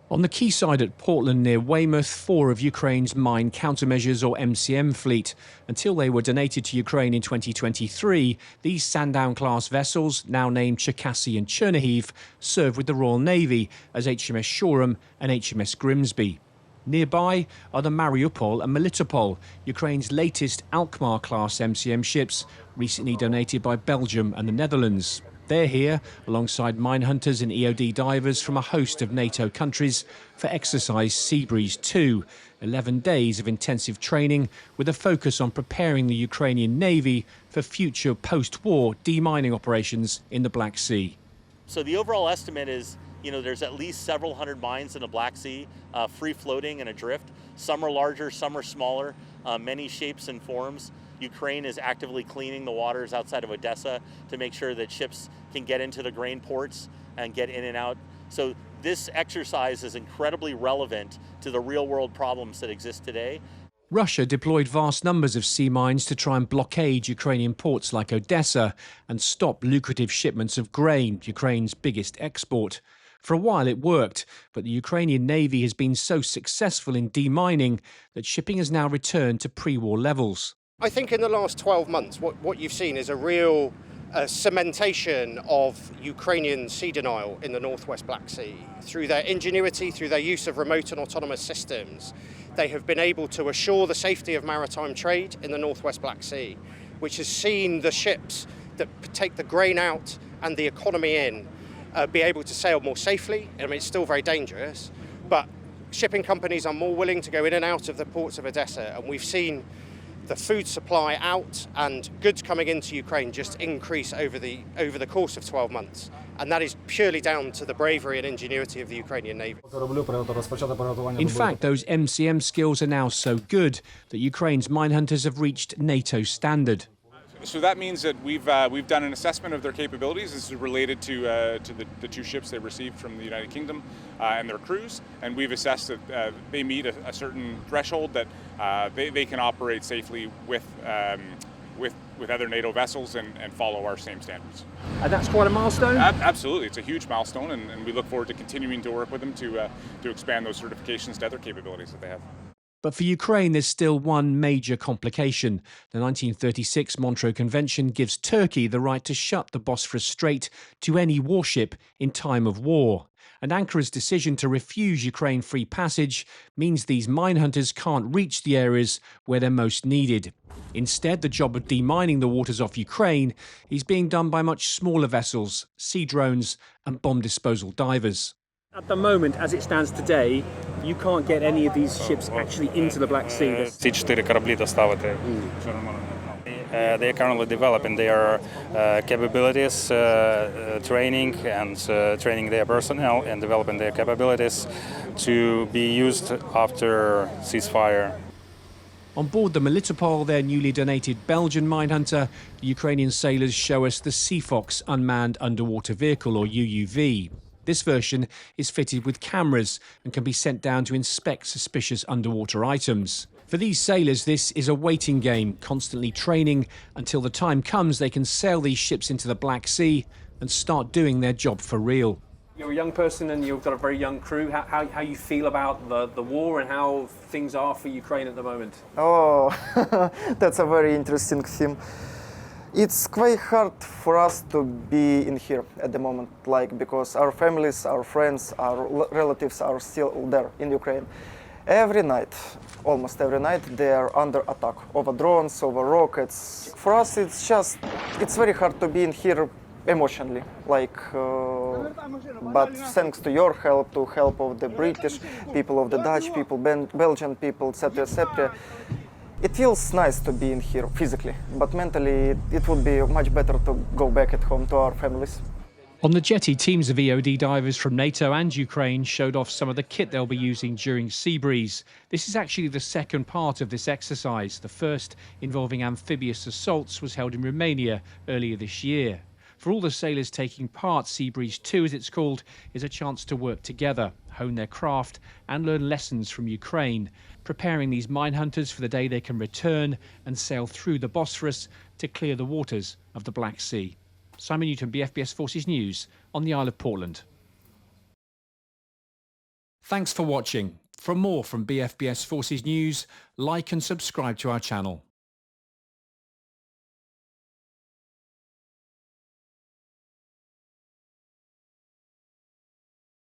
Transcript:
On the quayside at Portland near Weymouth, 4 of Ukraine's mine countermeasures or MCM fleet. Until they were donated to Ukraine in 2023, these Sandown-class vessels, now named Cherkasy and Chernihiv, serve with the Royal Navy as HMS Shoreham and HMS Grimsby. Nearby are the Mariupol and Melitopol, Ukraine's latest Alkmaar-class MCM ships, recently donated by Belgium and the Netherlands. They're here alongside mine hunters and EOD divers from a host of NATO countries for exercise Seabreeze 2, 11 days of intensive training with a focus on preparing the Ukrainian Navy for future post-war demining operations in the Black Sea. So the overall estimate is, there's at least several hundred mines in the Black Sea, free floating and adrift. Some are larger, some are smaller, many shapes and forms. Ukraine is actively cleaning the waters outside of Odessa to make sure that ships can get into the grain ports and get in and out. So this exercise is incredibly relevant to the real-world problems that exist today. Russia deployed vast numbers of sea mines to try and blockade Ukrainian ports like Odessa and stop lucrative shipments of grain, Ukraine's biggest export. For a while it worked, but the Ukrainian Navy has been so successful in demining that shipping has now returned to pre-war levels. I think in the last 12 months, what you've seen is a real cementation of Ukrainian sea denial in the northwest Black Sea. Through their ingenuity, through their use of remote and autonomous systems, they have been able to assure the safety of maritime trade in the northwest Black Sea, which has seen the ships that take the grain out and the economy in be able to sail more safely. I mean, it's still very dangerous, but shipping companies are more willing to go in and out of the ports of Odessa, and we've seen the food supply out and goods coming into Ukraine just increase over the course of 12 months. And that is purely down to the bravery and ingenuity of the Ukrainian Navy. In fact, those MCM skills are now so good that Ukraine's mine hunters have reached NATO standard. So that means that we've done an assessment of their capabilities. This is related to the 2 ships they received from the United Kingdom and their crews, and we've assessed that they meet a certain threshold that they can operate safely with other NATO vessels and follow our same standards. And that's quite a milestone? Absolutely, it's a huge milestone, and we look forward to continuing to work with them to expand those certifications to other capabilities that they have. But for Ukraine, there's still one major complication. The 1936 Montreux Convention gives Turkey the right to shut the Bosphorus Strait to any warship in time of war. And Ankara's decision to refuse Ukraine free passage means these mine hunters can't reach the areas where they're most needed. Instead, the job of demining the waters off Ukraine is being done by much smaller vessels, sea drones and bomb disposal divers. At the moment, as it stands today, you can't get any of these ships actually into the Black Sea. Ці 4 кораблі доставити. They are currently developing their capabilities, training their personnel and developing their capabilities to be used after ceasefire. On board the Melitopol, their newly donated Belgian mine hunter, the Ukrainian sailors show us the Seafox unmanned underwater vehicle, or UUV. This version is fitted with cameras and can be sent down to inspect suspicious underwater items. For these sailors, this is a waiting game, constantly training until the time comes they can sail these ships into the Black Sea and start doing their job for real. You're a young person and you've got a very young crew. How you feel about the war and how things are for Ukraine at the moment? Oh, that's a very interesting theme. It's quite hard for us to be in here at the moment, because our families, our friends, our relatives are still there in Ukraine. Every night, almost every night, they are under attack over drones, over rockets. For us, it's very hard to be in here emotionally, but thanks to your help, to help of the British people, of the Dutch people, Belgian people, etc., etc., it feels nice to be in here physically, but mentally it would be much better to go back at home to our families. On the jetty, teams of EOD divers from NATO and Ukraine showed off some of the kit they'll be using during Seabreeze. This is actually the second part of this exercise. The first, involving amphibious assaults, was held in Romania earlier this year. For all the sailors taking part, Seabreeze 2, as it's called, is a chance to work together, hone their craft and learn lessons from Ukraine, preparing these mine hunters for the day they can return and sail through the Bosphorus to clear the waters of the Black Sea. Simon Newton, BFBS Forces News, on the Isle of Portland. Thanks for watching. For more from BFBS Forces News, like and subscribe to our channel.